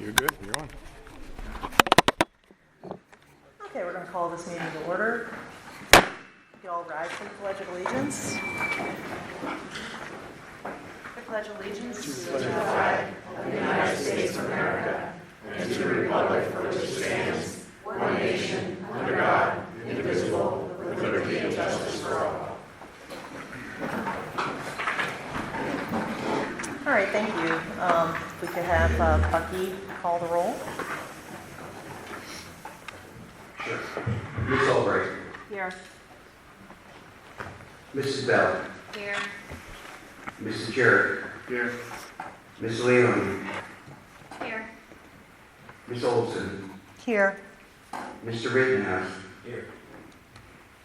You're good. You're on. Okay, we're going to call this meeting to order. You all rise to the Pledge of Allegiance. I pledge allegiance to the flag of the United States of America and to the republic for which it stands, one nation, under God, indivisible, with liberty and justice for all. All right, thank you. If we could have Bucky call the roll. Sure. Ms. Albright. Here. Mrs. Bell. Here. Mrs. Jarrett. Here. Ms. Leon. Here. Ms. Olson. Here. Mr. Rittenhouse. Here.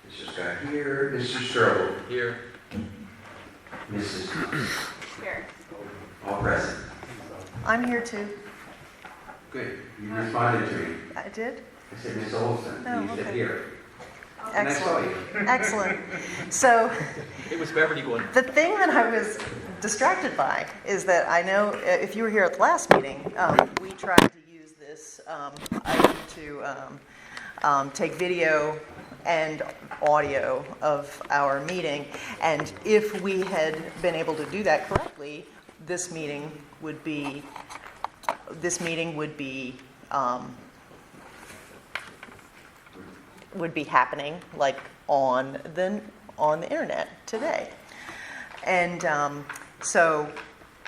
Mr. Scott here. Mr. Strobel. Here. Mrs. Here. All present. I'm here too. Good. You responded to me. I did? I said Ms. Olson. Oh, and you said okay. here. And I saw Excellent. you. Excellent. So It was Beverly going. the thing that I was distracted by is that I know if you were here at the last meeting, we tried to use this item to take video and audio of our meeting. And if we had been able to do that correctly, this meeting would be happening like on the internet today, and so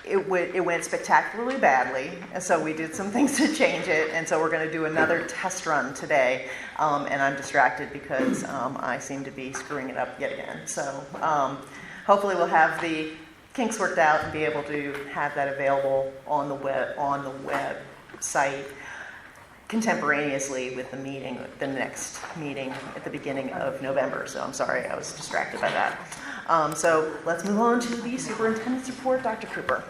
it went spectacularly badly, and so we did some things to change it, and so we're going to do another test run today, and I'm distracted because I seem to be screwing it up yet again. So hopefully we'll have the kinks worked out and be able to have that available on the website contemporaneously with the next meeting at the beginning of November. So I'm sorry, I was distracted by that. So let's move on to the superintendent's report. Dr. Cooper.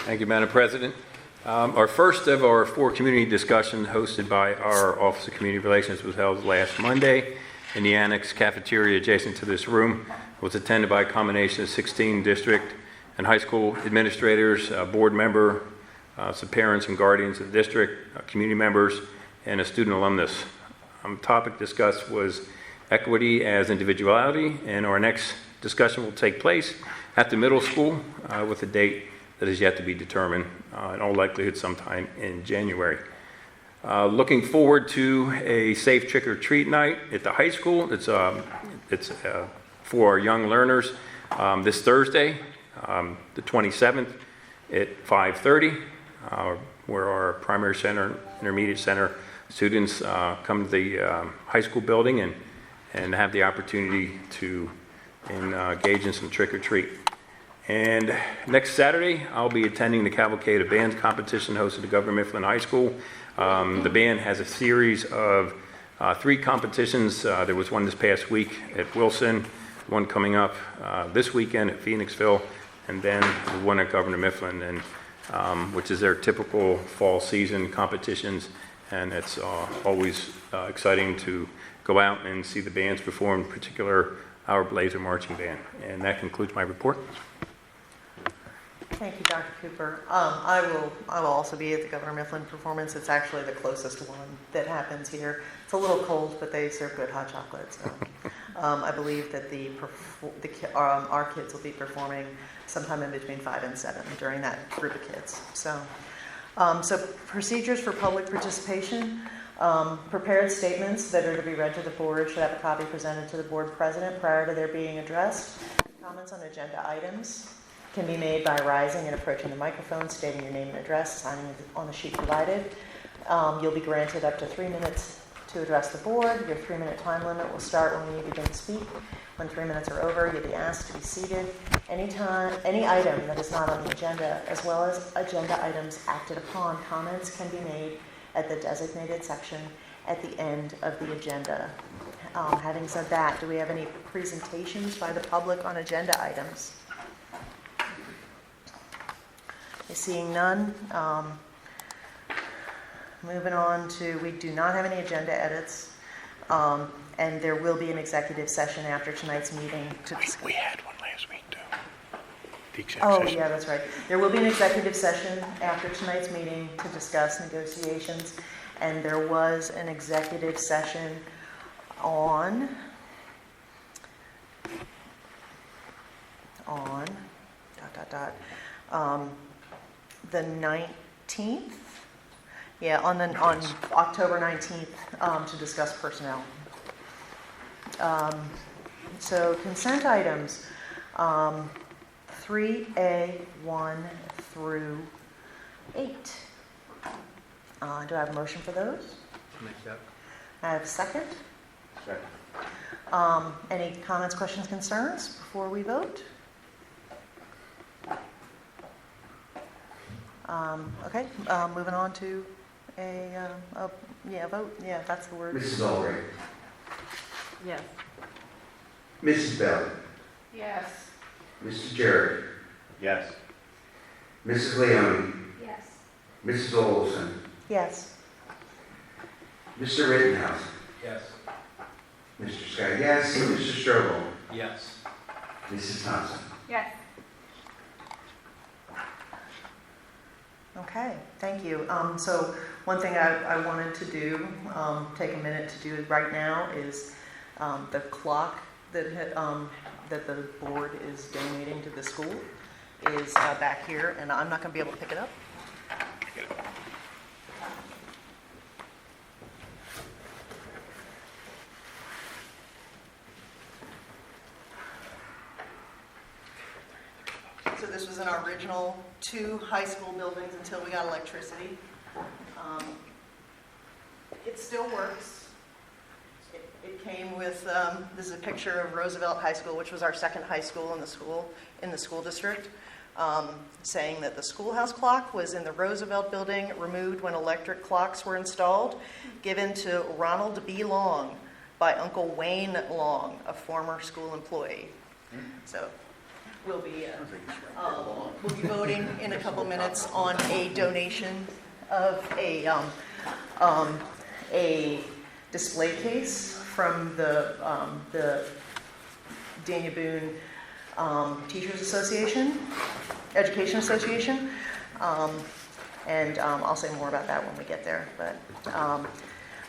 Thank you, Madam President. Our first of our 4 community discussions hosted by our Office of Community Relations was held last Monday in the annex cafeteria adjacent to this room. It was attended by a combination of 16 district and high school administrators, board member, some parents and guardians of the district, community members, and a student alumnus. The topic discussed was equity as individuality, and our next discussion will take place at the middle school with a date that is yet to be determined, in all likelihood sometime in January. Looking forward to a safe trick-or-treat night at the high school. It's for our young learners this Thursday, the 27th at 5:30. Where our primary center, intermediate center students come to the high school building and have the opportunity to engage in some trick-or-treat. And next Saturday, I'll be attending the Cavalcade of Bands competition hosted at Governor Mifflin High School. The band has a series of 3 competitions. There was one this past week at Wilson, one coming up this weekend at Phoenixville, and then the one at Governor Mifflin, and which is their typical fall season competitions, and it's always exciting to go out and see the bands perform, in particular our Blazer Marching Band. And that concludes my report. Thank you, Dr. Cooper. I will also be at the Governor Mifflin performance. It's actually the closest one that happens here. It's a little cold, but they serve good hot chocolate. So I believe that our kids will be performing sometime in between 5 and 7 during that group of kids. So procedures for public participation. Prepared statements that are to be read to the board should have a copy presented to the board president prior to their being addressed. Comments on agenda items can be made by rising and approaching the microphone, stating your name and address, signing on the sheet provided. You'll be granted up to 3 minutes to address the board. Your 3-minute time limit will start when you begin to speak. When 3 minutes are over, you'll be asked to be seated. Any item that is not on the agenda, as well as agenda items acted upon, comments can be made at the designated section at the end of the agenda. Having said that, do we have any presentations by the public on agenda items? Seeing none, moving on to, we do not have any agenda edits, and there will be an executive session after tonight's meeting. We had one last week, too. Oh, yeah, that's right. There will be an executive session after tonight's meeting to discuss negotiations. And there was an executive session on the 19th. Yeah, on October 19th, to discuss personnel. So consent items, 3A, 1 through 8. Do I have a motion for those? I have a second. Second. Any comments, questions, concerns before we vote? Okay, moving on to a vote. Yeah, that's the word. Mrs. Albright. Yes. Mrs. Bell. Yes. Mr. Jarrett. Yes. Mrs. Leone. Yes. Mrs. Olson. Yes. Mr. Rittenhouse. Yes. Mr. Scott, yes. Mr. Strobel. Yes. Mrs. Thompson. Yes. Okay, thank you. So one thing I wanted to do, take a minute to do right now is the clock that the board is donating to the school is back here, and I'm not going to be able to pick it up. So this was in our original 2 high school buildings until we got electricity. It still works. It came with, this is a picture of Roosevelt High School, which was our second high school in the school district, saying that the schoolhouse clock was in the Roosevelt building, removed when electric clocks were installed, given to Ronald B. Long by Uncle Wayne Long, a former school employee. So we'll be voting in a couple minutes on a donation of a display case from the Daniel Boone Teachers Association, Education Association, and I'll say more about that when we get there. But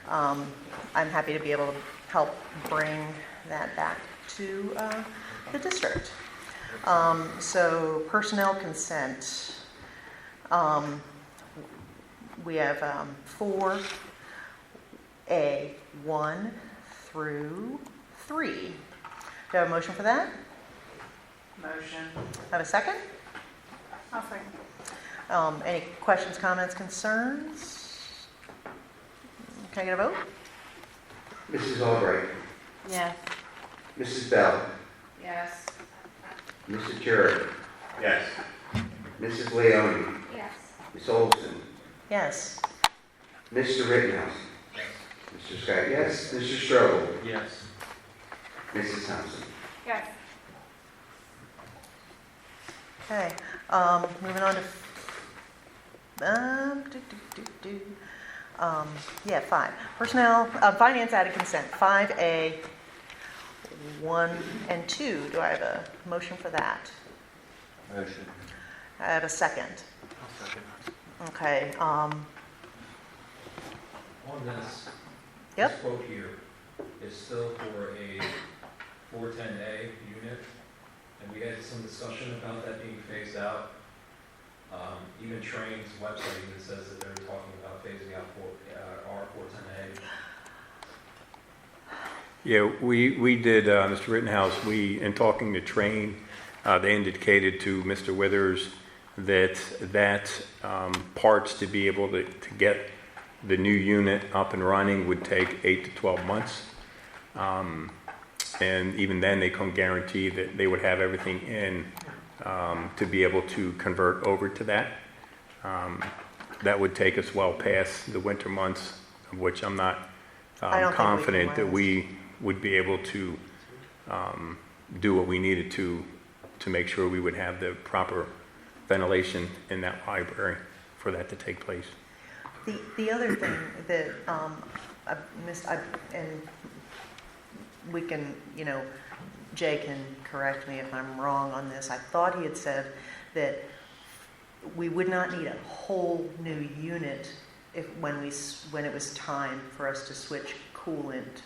I'm happy to be able to help bring that back to the district. So personnel consent. We have 4A, 1 through 3. Do I have a motion for that? Motion. Have a second? I'll second. Any questions, comments, concerns? Can I get a vote? Mrs. Albright. Yes. Mrs. Bell. Yes. Mr. Jarrett. Yes. Mrs. Leone. Yes. Ms. Olson. Yes. Mr. Rittenhouse. Mr. Scott, yes. Mr. Strobel. Yes. Mrs. Thompson. Yes. Okay, moving on to, 5. Personnel, finance added consent, 5A, 1 and 2. Do I have a motion for that? Motion. I have a second. I'll second. Okay, On this, Yep. this quote here is still for a 410A unit, and we had some discussion about that being phased out. Even Train's website even says that they're talking about phasing out our 410A. Yeah, we did, Mr. Rittenhouse, in talking to Train, they indicated to Mr. Withers that parts to be able to get the new unit up and running would take 8 to 12 months. And even then, they couldn't guarantee that they would have everything in to be able to convert over to that. That would take us well past the winter months, of which I'm not I don't think we can confident that last. we would be able to do what we needed to make sure we would have the proper ventilation in that library for that to take place. the other thing that I missed, and we can, Jay can correct me if I'm wrong on this. I thought he had said that we would not need a whole new unit when it was time for us to switch coolant,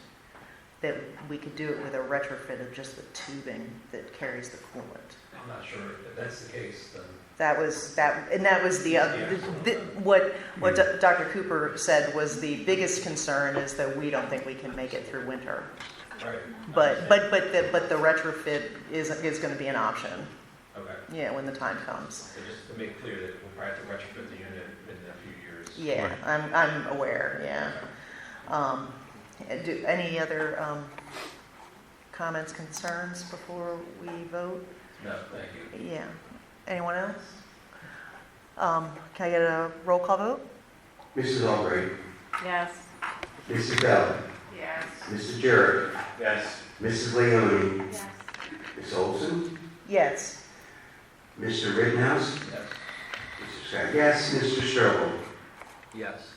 that we could do it with a retrofit of just the tubing that carries the coolant. I'm not sure if that's the case, then. That was what Dr. Cooper said was the biggest concern, is that we don't think we can make it through winter. Right. But the retrofit is going to be an option. Okay. Yeah, when the time comes. So just to make clear that we'll probably have to retrofit the unit in a few years. Yeah, I'm aware. Yeah. Any other comments, concerns before we vote? No, thank you. Yeah. Anyone else? Can I get a roll call vote? Mrs. Albright, Yes. Mrs. Bell, Yes. Mr. Jarrett, Yes. Mrs. Leoni, Yes. Ms. Olson, Yes. Mr. Rittenhouse, Yes. Mr. Scott, yes, Mr. Strobel, Yes.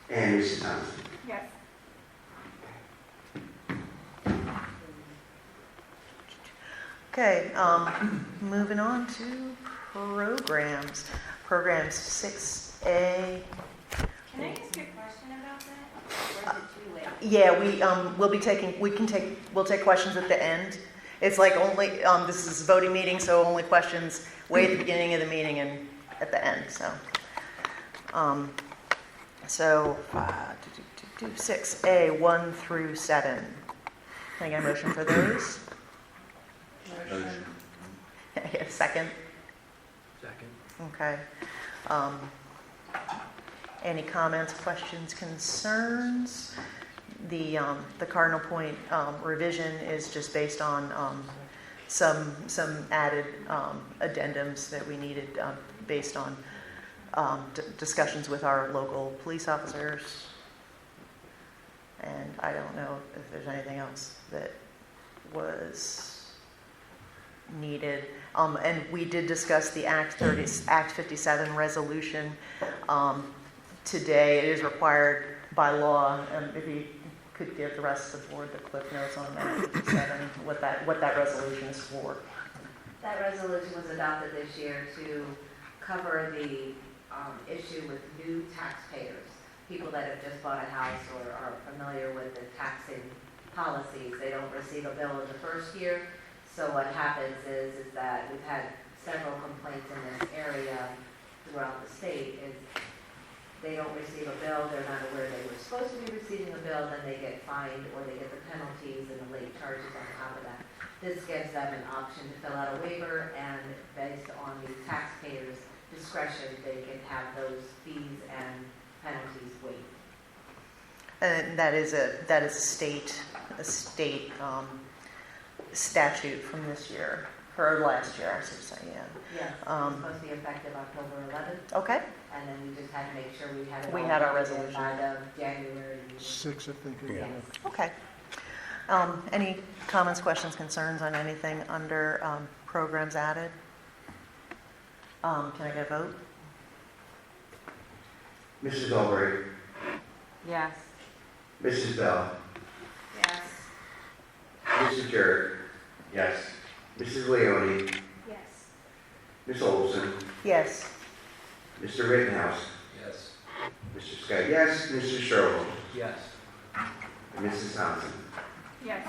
and Mrs. Thompson. Yes. Okay, moving on to programs. Programs 6A. Can I ask you a question about that? Or is it too late? Yeah, we'll take questions at the end. It's like only, this is a voting meeting, so only questions way at the beginning of the meeting and at the end, so. Do 6A, 1 through 7. Can I get a motion for those? Motion. Second? Second. Okay. Any comments, questions, concerns? The Cardinal Point revision is just based on some added addendums that we needed based on discussions with our local police officers. And I don't know if there's anything else that was needed. And we did discuss the Act 57 resolution today. It is required by law. If you could give the rest of the board the cliff notes on that 57, what that resolution is for. That resolution was adopted this year to cover the issue with new taxpayers, people that have just bought a house or are familiar with the taxing policies. They don't receive a bill in the first year. So what happens is that we've had several complaints in this area throughout the state. Is they don't receive a bill, they're not aware they were supposed to be receiving a bill, then they get fined or they get the penalties and the late charges on top of that. This gives them an option to fill out a waiver, and based on the taxpayer's discretion, they can have those fees and penalties waived. And that is a state statute from this year, or last year, I should say, yeah. Yes, it's supposed to be effective October 11th, Okay, and then we just had to make sure we had it We all had our done resolution. by the January. 6, I think. Yeah. Yes. okay. Any comments, questions, concerns on anything under programs added? Can I get a vote? Mrs. Albright, Yes. Mrs. Bell, Yes. Mr. Jarrett, Yes. Mrs. Leoni, Yes. Ms. Olson, Yes. Mr. Rittenhouse, Yes. Mr. Scott, yes, Mr. Strobel, Yes. and Mrs. Thompson. Yes.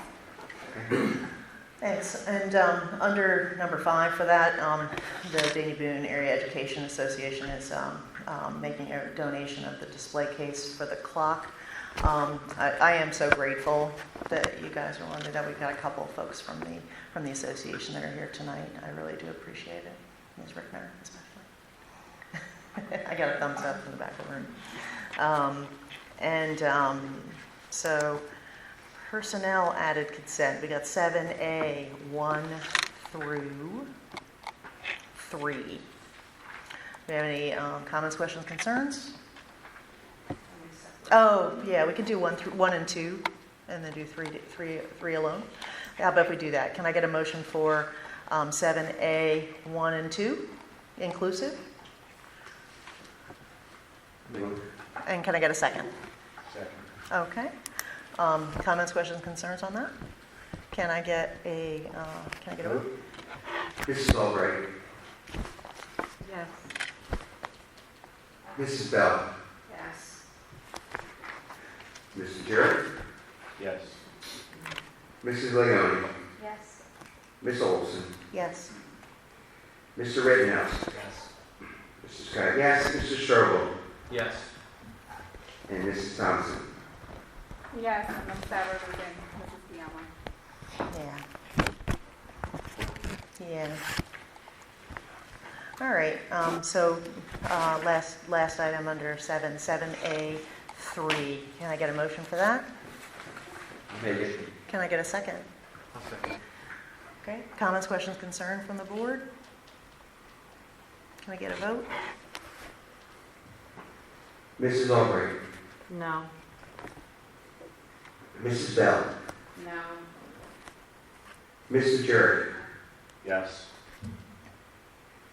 Thanks. And under number 5 for that, the Danny Boone Area Education Association is making a donation of the display case for the clock. I am so grateful that you guys are willing to do that. We've got a couple of folks from the association that are here tonight. I really do appreciate it. Ms. Rickner especially. I got a thumbs up from the back of the room. So personnel added consent. We got 7A, 1 through 3. Do we have any comments, questions, concerns? Oh, yeah, we could do 1 and 2, and then do 3 alone. How about if we do that? Can I get a motion for 7A, 1 and 2, inclusive? Move. And can I get a second? Second. Okay. Comments, questions, concerns on that? Can I get a vote? Mrs. Albright. Yes. Mrs. Bell. Yes. Mr. Jarrett. Yes. Mrs. Leone. Yes. Miss Olson. Yes. Mr. Rittenhouse. Yes. Mr. Scott, yes. Mr. Strobel. Yes. And Mrs. Thompson. Yes, and then Saturday again, Mrs. Biella. Yeah. Yeah. All right, so last item under 7A3. Can I get a motion for that? Make it. Can I get a second? I'll second. Okay, comments, questions, concern from the board? Can I get a vote? Mrs. Albright. No. Mrs. Bell. No. Mr. Jarrett. Yes.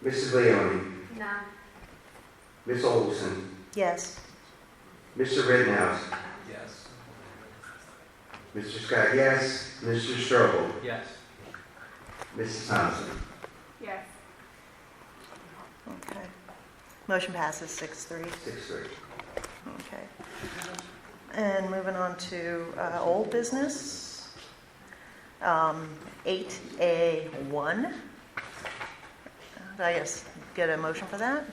Mrs. Leone. No. Miss Olson. Yes. Mr. Rittenhouse. Yes. Mr. Scott, yes. Mr. Strobel. Yes. Mrs. Thompson. Yes. Okay. Motion passes 6-3. 6-3. Okay. And moving on to old business. 8A1. Did I just get a motion for that?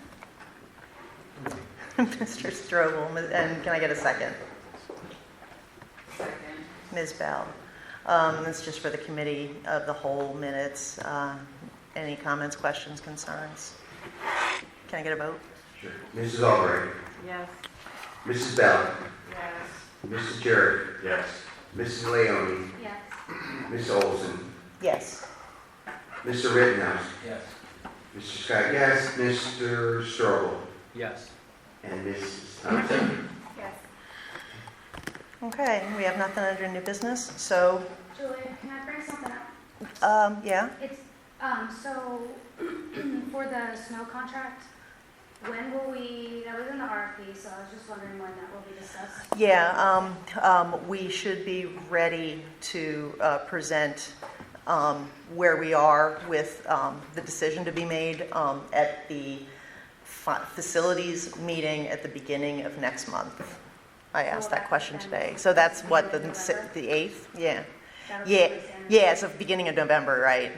Mr. Strobel, and can I get a second? Second. Ms. Bell. It's just for the committee of the whole minutes. Any comments, questions, concerns? Can I get a vote? Sure. Mrs. Albright. Yes. Mrs. Bell. Yes. Mr. Jarrett. Yes. Mrs. Leone. Yes. Miss Olson. Yes. Mr. Rittenhouse. Yes. Mr. Scott, yes. Mr. Strobel. Yes. And Mrs. Thompson. Yes. Okay, we have nothing under new business, so, Julia, can I bring something up? yeah. It's, so, for the snow contract, when will that was in the RFP, so I was just wondering when that will be discussed. Yeah, we should be ready to present where we are with the decision to be made at the facilities meeting at the beginning of next month. I asked that question today. So that's what, the 8th? Yeah. That'll Yeah, be in- yeah, so beginning of November, right?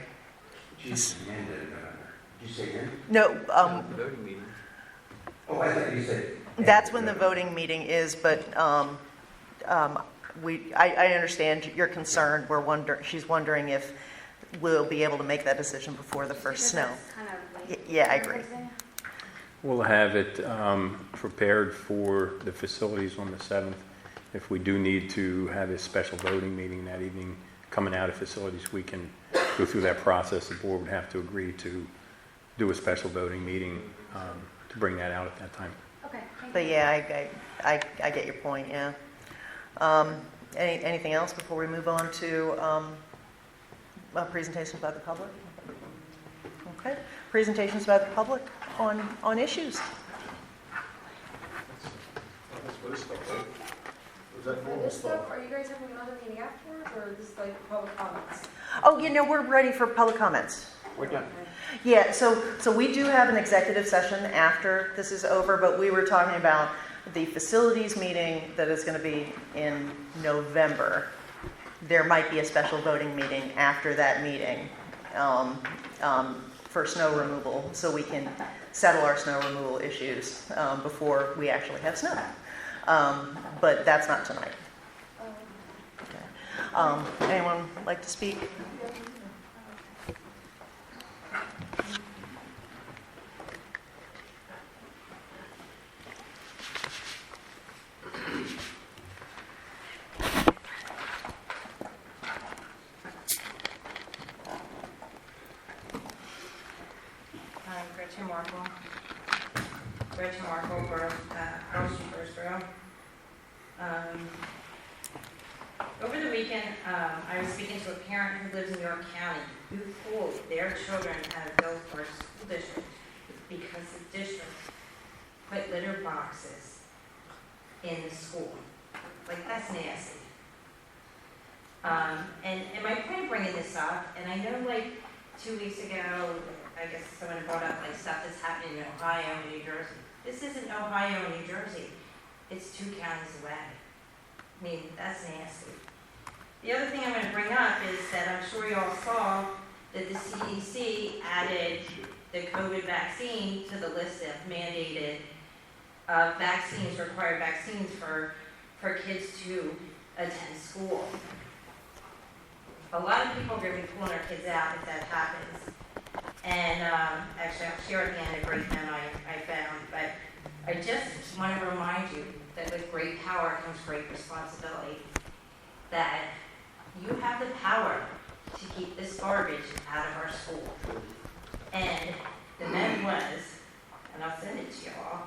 Jeez, end of November. Did you say end? No, Voting meeting. Oh, I thought you said. that's when the voting meeting is, but I understand your concern. She's wondering if we'll be able to make that decision before the first because snow. that's kind of late. Yeah, I agree. We'll have it prepared for the facilities on the 7th. If we do need to have a special voting meeting that evening, coming out of facilities, we can go through that process. The board would have to agree to do a special voting meeting to bring that out at that time. Okay, thank But you. yeah, I get your point, yeah. Anything else before we move on to presentations by the public? Okay, presentations by the public on issues. For this stuff, are you guys having another meeting afterwards, or is this like public comments? Oh, we're ready for public comments. We're done. Yeah, so we do have an executive session after this is over, but we were talking about the facilities meeting that is going to be in November. There might be a special voting meeting after that meeting for snow removal, so we can settle our snow removal issues before we actually have snow. But that's not tonight. Okay. Anyone like to speak? Gretchen Markle, Carl Schubersboro. Over the weekend, I was speaking to a parent who lives in York County who told their children had to go for a school district because the district put litter boxes in the school. Like, that's nasty. And my point of bringing this up, and I know like 2 weeks ago, I guess someone brought up like stuff that's happening in Ohio and New Jersey. This isn't Ohio and New Jersey. It's 2 counties away. I mean, that's nasty. The other thing I'm going to bring up is that I'm sure you all saw that the CDC added the COVID vaccine to the list of mandated vaccines, required vaccines for kids to attend school. A lot of people are going to be pulling their kids out if that happens. And actually, I'll share at the end a great memo I found, but I just want to remind you that with great power comes great responsibility. That you have the power to keep this garbage out of our school. And the memo was, and I'll send it to you all,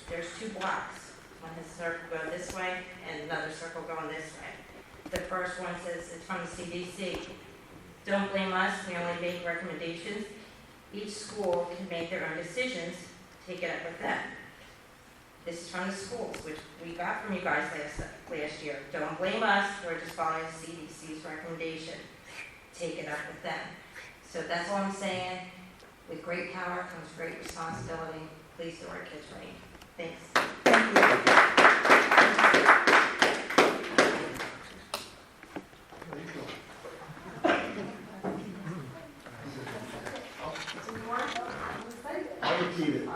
there's 2 blocks. One has a circle going this way and another circle going this way. The first one says it's from the CDC. Don't blame us, we only make recommendations. Each school can make their own decisions, take it up with them. This is from the schools, which we got from you guys last year. Don't blame us, we're just following the CDC's recommendation. Take it up with them. So that's all I'm saying. With great power comes great responsibility. Please do our kids right. Thanks. I'll repeat it.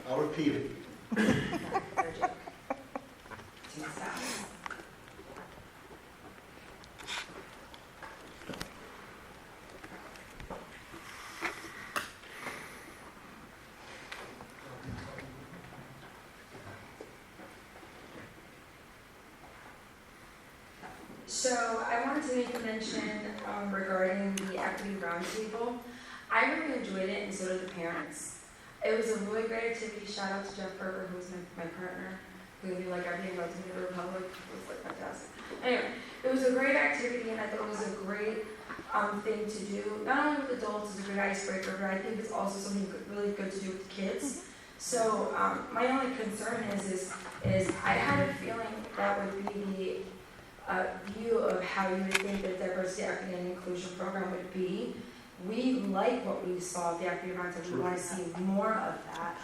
I'll repeat it. So I wanted to make a mention regarding the equity roundtable. I really enjoyed it, and so did the parents. It was a really great activity. Shout out to Jeff Berger, who was my partner, who knew like everything about the Republic. It was like fantastic. Anyway, it was a great activity, and I thought it was a great thing to do. Not only with adults, it's a great icebreaker, but I think it's also something really good to do with kids. So my only concern is I had a feeling that would be the view of how you would think the diversity, equity, and inclusion program would be. We like what we saw at the equity roundtable. We want to see more of that.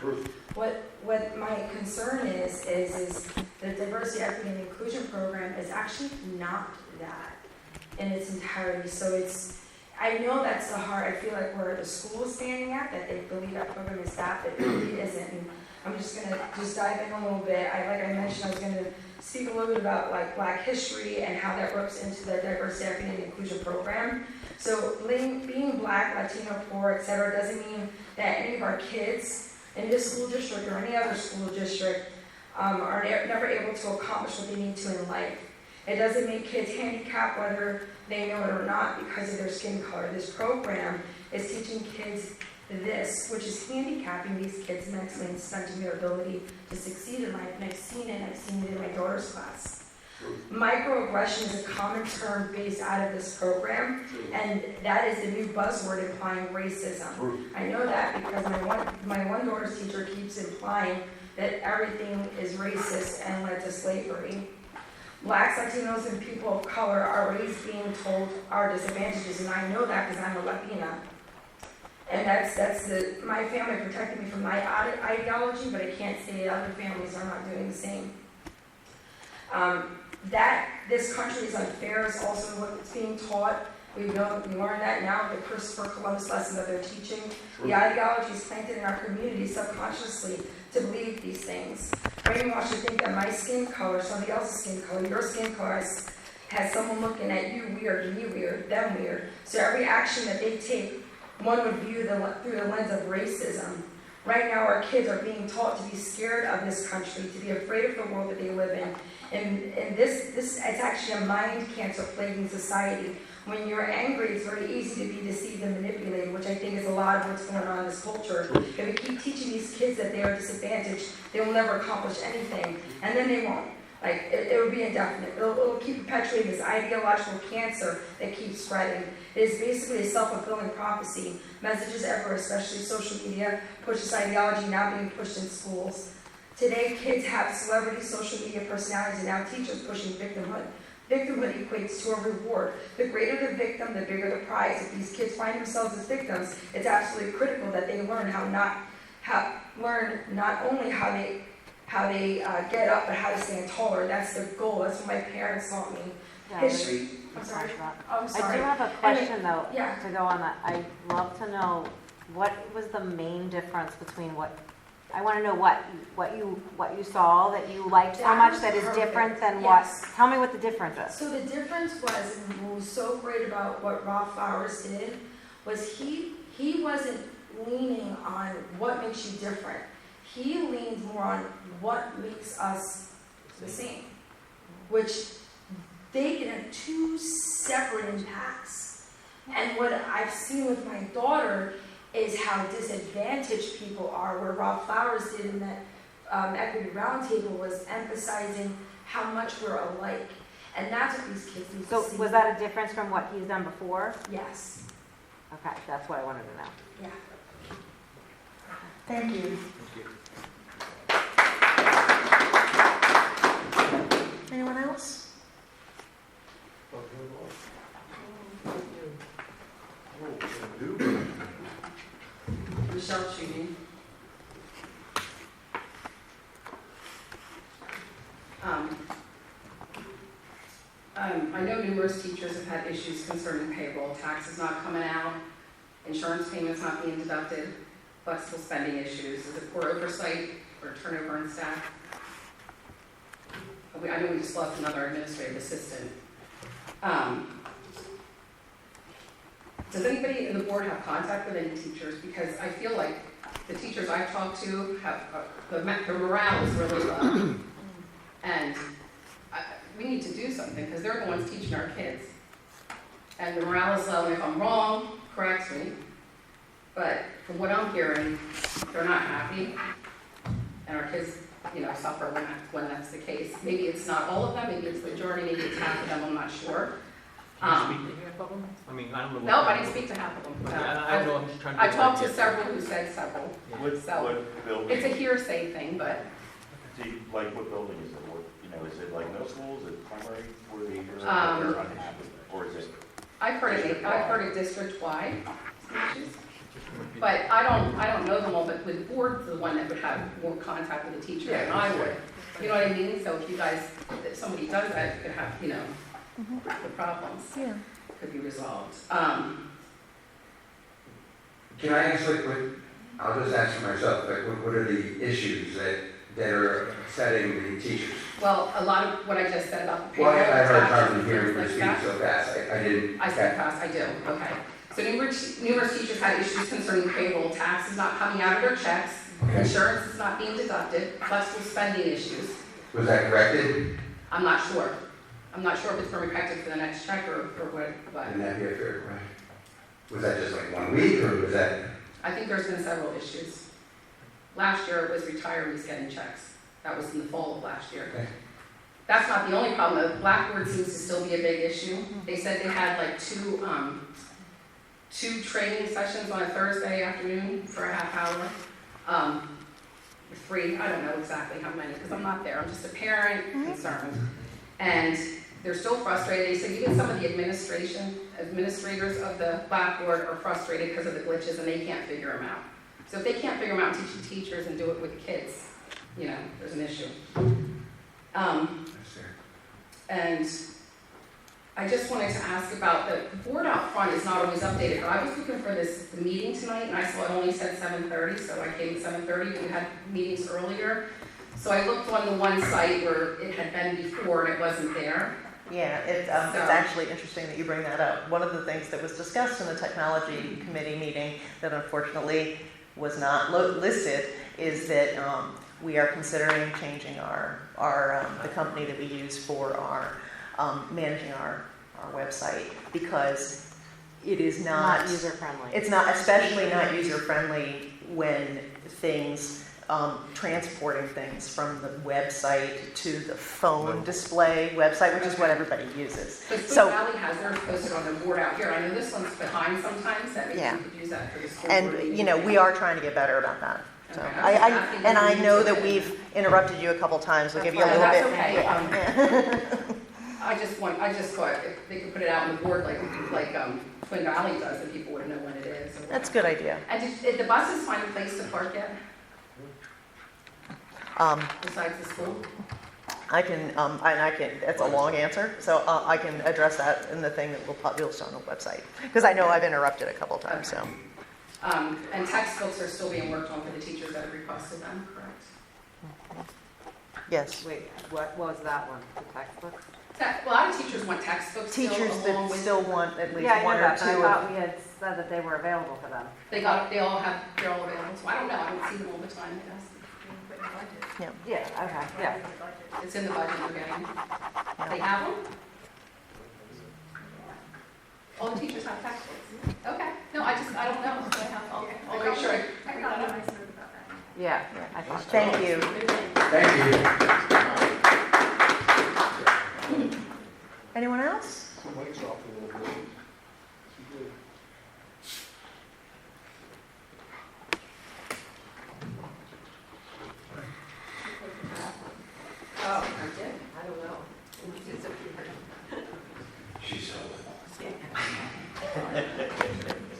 What my concern is the diversity, equity, and inclusion program is actually not that in its entirety. So I know that's the heart. I feel like where the school is standing at, that they believe that program is that, but it really isn't. And I'm just gonna dive in a little bit. Like I mentioned, I was gonna speak a little bit about like Black history and how that works into the diversity, equity, and inclusion program. So being Black, Latino, poor, etc., doesn't mean that any of our kids in this school district or any other school district are never able to accomplish what they need to in life. It doesn't make kids handicapped whether they know it or not because of their skin color. This program is teaching kids this, which is handicapping these kids mentally and stunting their ability to succeed in life. And I've seen it in my daughter's class. Microaggression is a common term based out of this program, and that is the new buzzword implying racism. I know that because my one daughter's teacher keeps implying that everything is racist and led to slavery. Blacks, Latinos, and people of color are always being told our disadvantages, and I know that because I'm a Latina. And my family protected me from my ideology, but I can't say other families are not doing the same. That this country is unfair is also what's being taught. We learn that now with the Christopher Columbus lesson that they're teaching. The ideology is planted in our community subconsciously to believe these things. Brainwashed to think that my skin color, somebody else's skin color, your skin color has someone looking at you weird, me weird, them weird. So every action that they take, one would view through the lens of racism. Right now, our kids are being taught to be scared of this country, to be afraid of the world that they live in. And this it's actually a mind cancer plaguing society. When you're angry, it's very easy to be deceived and manipulated, which I think is a lot of what's going on in this culture. If we keep teaching these kids that they are disadvantaged, they will never accomplish anything, and then they won't. Like, it will be indefinite. It'll keep perpetuating this ideological cancer that keeps spreading. It is basically a self-fulfilling prophecy. Messages everywhere, especially social media, push this ideology now being pushed in schools. Today, kids have celebrity social media personalities and now teachers pushing victimhood. Victimhood equates to a reward. The greater the victim, the bigger the prize. If these kids find themselves as victims, it's absolutely critical that they learn not only how they get up, but how to stand taller. That's the goal. That's what my parents taught me. History. I'm sorry. Oh, I'm I sorry. do have a question though, yeah. to go on that. I'd love to know what was the main difference between I want to know what you saw that you liked so That much was that is perfect. different than Yes. Tell me what the difference is. So the difference was, and what was so great about what Rob Flowers did, was he wasn't leaning on what makes you different. He leaned more on what makes us the same, which they can have two separate impacts. And what I've seen with my daughter is how disadvantaged people are, where Rob Flowers did in that Equity Roundtable was emphasizing how much we're alike. And that's what these kids need So to see. was that a difference from what he's done before? Yes. Okay, that's what I wanted to know. Yeah. Thank you. Anyone else? Michelle Cheney. I know numerous teachers have had issues concerning payroll, taxes not coming out, insurance payments not being deducted, flexible spending issues. Is it poor oversight or turnover in staff? I know we just lost another administrative assistant. Does anybody in the board have contact with any teachers? Because I feel like the teachers I've talked to have, the morale is really low. And we need to do something because they're the ones teaching our kids. And the morale is low, and if I'm wrong, correct me. But from what I'm hearing, they're not happy. And our kids, suffer when that's the case. Maybe it's not all of them, maybe it's the majority, maybe it's half of them, I'm not sure. Can you speak to half of them? I mean, I don't know. No, I didn't speak to half of them. I don't know, I'm just trying to. I talked to several who said several. So, What building? it's a hearsay thing, but Like, what building is it? Is it like middle school, is it primary, where they Um, are unhappy? Or is it? I've heard it district-wide issues. But I don't know them all, but the board's the one that would have more contact with the teacher than I would. You know what I mean? So if somebody does that, it could have, the problems could be resolved. Can I ask, I'll just answer myself, what are the issues that are upsetting the teachers? Well, a lot of what I just said about the Well, payroll, I heard taxes, Carmen hearing you things speak like that. so fast, I didn't. I speak fast, I do, okay. So numerous teachers had issues concerning payroll, taxes not coming out of their checks, Okay. insurance is not being deducted, flexible spending issues. Was that corrected? I'm not sure. I'm not sure if it's been corrected for the next check or what, but Wouldn't that be a fair question? Was that just like 1 week, or was that? I think there's been several issues. Last year it was retirees getting checks. That was in the fall of last year. Okay. That's not the only problem. The Blackboard seems to still be a big issue. They said they had like two training sessions on a Thursday afternoon for a half hour. 3, I don't know exactly how many, because I'm not there. I'm just a parent concerned. And they're still frustrated. They said even some of the administrators of the Blackboard are frustrated because of the glitches and they can't figure them out. So if they can't figure them out, teach the teachers and do it with the kids, there's an issue. And I just wanted to ask about the board out front is not always updated, but I was looking for the meeting tonight and I saw it only said 7:30, so I came at 7:30, but we had meetings earlier. So I looked on the one site where it had been before and it wasn't there. Yeah, it's actually interesting that you bring that up. One of the things that was discussed in the technology committee meeting that unfortunately was not listed is that we are considering changing the company that we use for our managing our website because it is not user friendly. It's not, especially not user friendly when things. Transporting things from the website to the phone display website, which is what everybody uses. But Spoon Valley has theirs posted on their board out here. I know this one's behind sometimes, that maybe we could use that for the school board And, meeting. we are trying to get better about that. So, Okay, and I know that we've interrupted you a couple times, we'll give you a little That's bit. okay. Yeah. I just thought if they could put it out on the board like Twin Valley does, then people would know when it is. That's a good idea. And did the buses find a place to park yet, besides the school? I can, that's a long answer, so I can address that in the thing that we'll show on the website. Because I know I've interrupted a couple times, so. And textbooks are still being worked on for the teachers that have requested them, correct? Yes. Wait, what was that one, the textbook? A lot of teachers want textbooks still, Teachers along that with. still want at least Yeah, I one know or that, but I two thought of. we had said that they were available for them. They're all available, so I don't know, I don't see them all the time, I guess. Yeah, okay, yeah. It's in the budget we're getting. They have them? All the teachers have textbooks? Okay, no, I don't know, so I'll make sure I bring that up. Yeah, I thought so. Thank you. Thank you. Anyone else? Mike's off a little bit. Oh, I did? I don't know. She's so.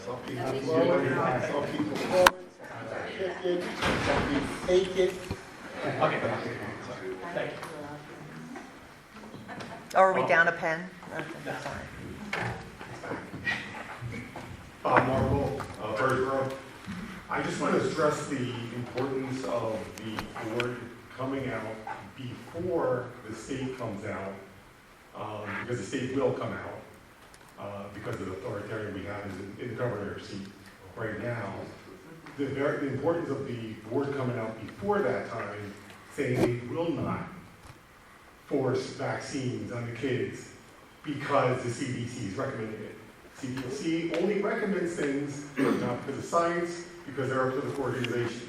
Some people blow it, some people blow it, some people kick it, some people fake it. Or are we down a pen? Okay, that's fine. Bob Marble, Birdsboro. I just want to stress the importance of the board coming out before the state comes out, because the state will come out, because of the authoritarian we have in the governor's seat right now. The importance of the board coming out before that time, saying they will not force vaccines on the kids because the CDC is recommending it. CDC only recommends things not because of science, because they're a political organization.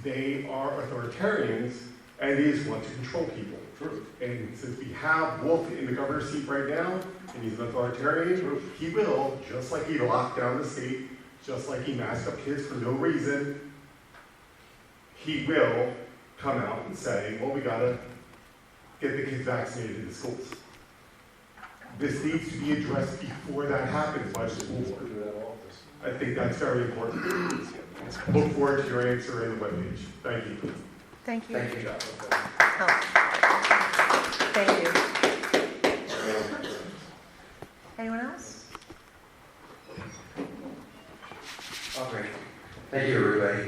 They are authoritarians, and they just want to control people. And since we have Wolf in the governor's seat right now, and he's an authoritarian, he will, just like he locked down the state, just like he masked up kids for no reason, he will come out and say, well, we gotta get the kids vaccinated in the schools. This needs to be addressed before that happens by the school board. I think that's very important. Look forward to your answer in the webpage. Thank you. Thank you. Thank you. Oh. Thank you. Anyone else? Oh, great. Thank you, everybody.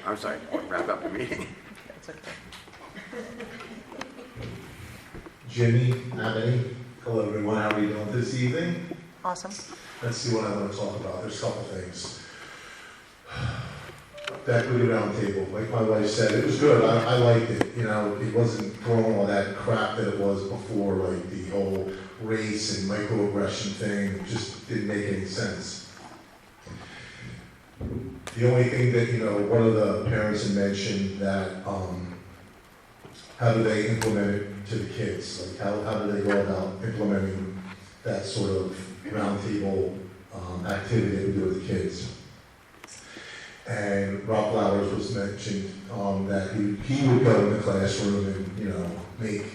I'm sorry, wrap up the meeting. That's okay. Jimmy, Amity, hello everyone, how are you doing this evening? Awesome. Let's see what I want to talk about. There's a couple things. The equity round table, like my wife said, it was good. I liked it. You know, it wasn't throwing all that crap that it was before, like the whole race and microaggression thing. It just didn't make any sense. The only thing that, you know, one of the parents had mentioned that, how do they implement it to the kids? Like, how do they go about implementing that sort of roundtable activity that we do with the kids? And Rob Flowers was mentioned that he would go in the classroom and, you know, make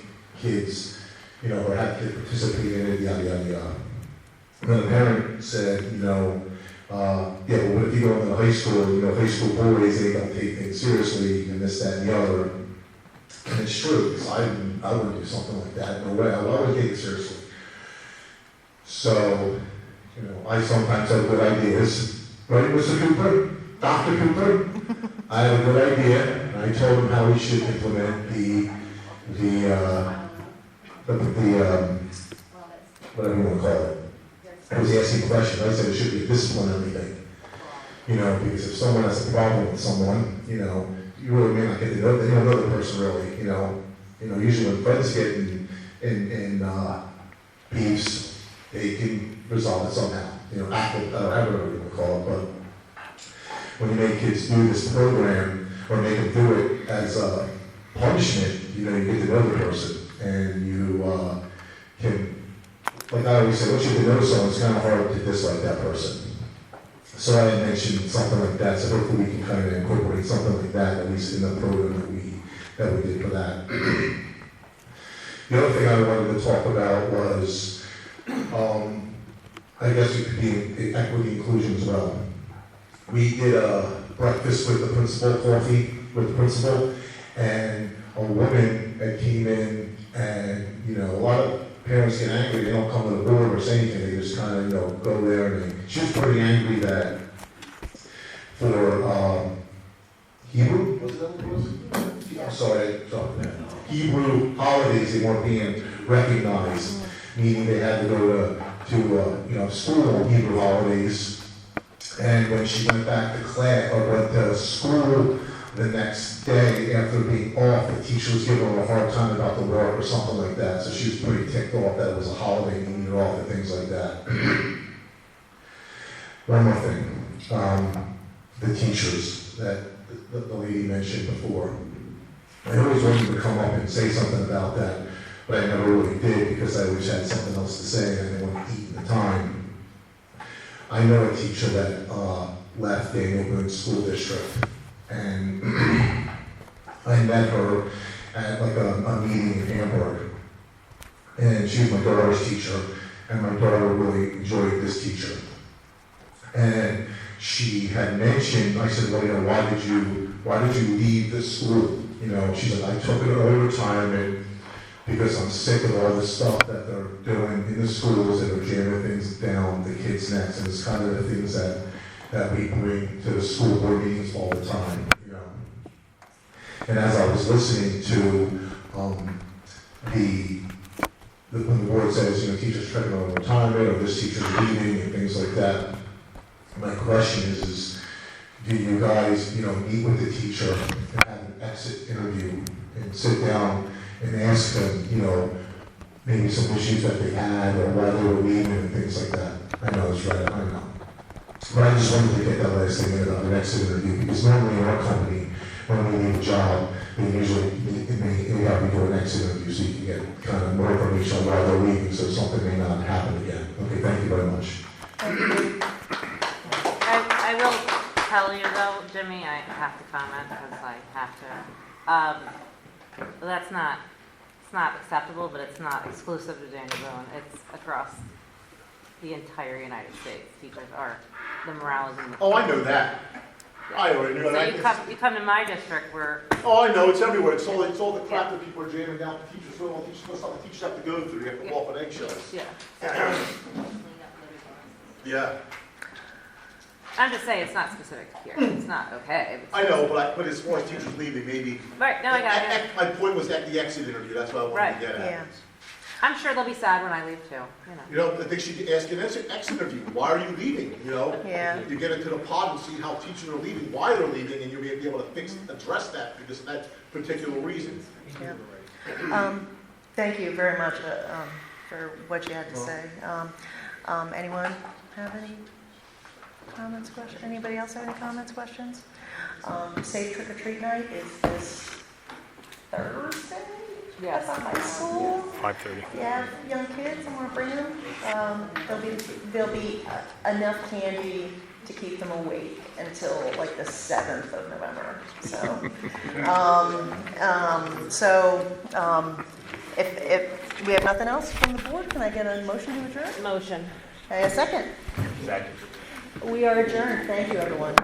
kids, you know, or have kids participate in it, yada, yada, yada. And then the parent said, you know, yeah, but what if you go into high school, you know, high school boys, they don't take things seriously and this, that, and the other. And it's true, because I wouldn't do something like that, no way, I would take it seriously. So, you know, I sometimes have good ideas, right, Mr. Cooper? Dr. Cooper? I have a good idea, and I told him how we should implement whatever you want to call it. I was asking a question, I said it should be a disciplinary thing. You know, because if someone has a problem with someone, you know, you really may not get to know, they don't know the person really, you know. Usually when friends get in beefs, they can resolve it somehow. You know, however you want to call it, but when you make kids do this program, or make them do it as a punishment, you know, you get to know the person, and you can like I always say, once you get to know someone, it's kind of hard to dislike that person. So I had mentioned something like that, so hopefully we can kind of incorporate something like that, at least in the program that we did for that. The other thing I wanted to talk about was, I guess it could be equity inclusion as well. We did a breakfast with the principal, coffee with the principal, and a woman that came in, and, you know, a lot of parents get angry, they don't come to the board or say anything, they just kind of, you know, go there, and she was pretty angry that for, Hebrew, was that what it was? I'm sorry, Hebrew holidays, they weren't being recognized, meaning they had to go to school on Hebrew holidays. And when she went back to class, or went to school the next day after being off, the teacher was giving her a hard time about the work or something like that. So she was pretty ticked off that it was a holiday, and needed off and things like that. One more thing, the teachers that the lady mentioned before. I always wanted to come up and say something about that, but I never really did because I always had something else to say and I didn't want to eat the time. I know a teacher that left the Englewood School District, and I met her at like a meeting in Hamburg, and she was my daughter's teacher, and my daughter really enjoyed this teacher. And she had mentioned, I said, well, you know, why did you leave the school? You know, she said, I took an early retirement because I'm sick of all the stuff that they're doing in the schools and they're jamming things down the kids' necks, and it's kind of the things that we bring to the school board meetings all the time, you know. And as I was listening to when the board says, you know, teachers taking on retirement or this teacher's leaving and things like that, my question is do you guys, you know, meet with the teacher and have an exit interview and sit down and ask them, you know, maybe some issues that they had or why they were leaving and things like that? I know it's right, I know. But I just wanted to get that last thing in about an exit interview, because normally in our company, when we leave a job, they usually have you do an exit interview so you can get kind of more information on why they're leaving, so something may not happen again. Okay, thank you very much. I will tell you though, Jimmy, I have to comment because I have to. It's not acceptable, but it's not exclusive to Daniel Boone. It's across the entire United States. Teachers are, the morale is in the. Oh, I know that. Yeah. I already know that. You come to my district where. Oh, I know, it's everywhere. It's all the crap that people are jamming down the teachers, all the stuff the teachers have to go through. They have to walk on eggshells. Yeah. Yeah. I'm just saying it's not specific to here. It's not okay. I know, but as far as teachers leaving, maybe. Right, no, I got it. My point was at the exit interview, that's what I wanted to get at. Yeah. I'm sure they'll be sad when I leave too, you know. I think she'd ask an exit interview, why are you leaving, you know? Yeah. You get into the pod and see how teachers are leaving, why they're leaving, and you'll be able to address that because of that particular reason. Yeah. Thank you very much for what you had to say. Anyone have any comments, questions? Anybody else have any comments, questions? Safe Trick or Treat Night is this Thursday? Yes. At the high school. 5:30. Yeah, young kids, I want to bring them. There'll be enough candy to keep them awake until like the 7th of November. So, if we have nothing else from the board, can I get a motion to adjourn? Motion. A second. Second. We are adjourned. Thank you, everyone.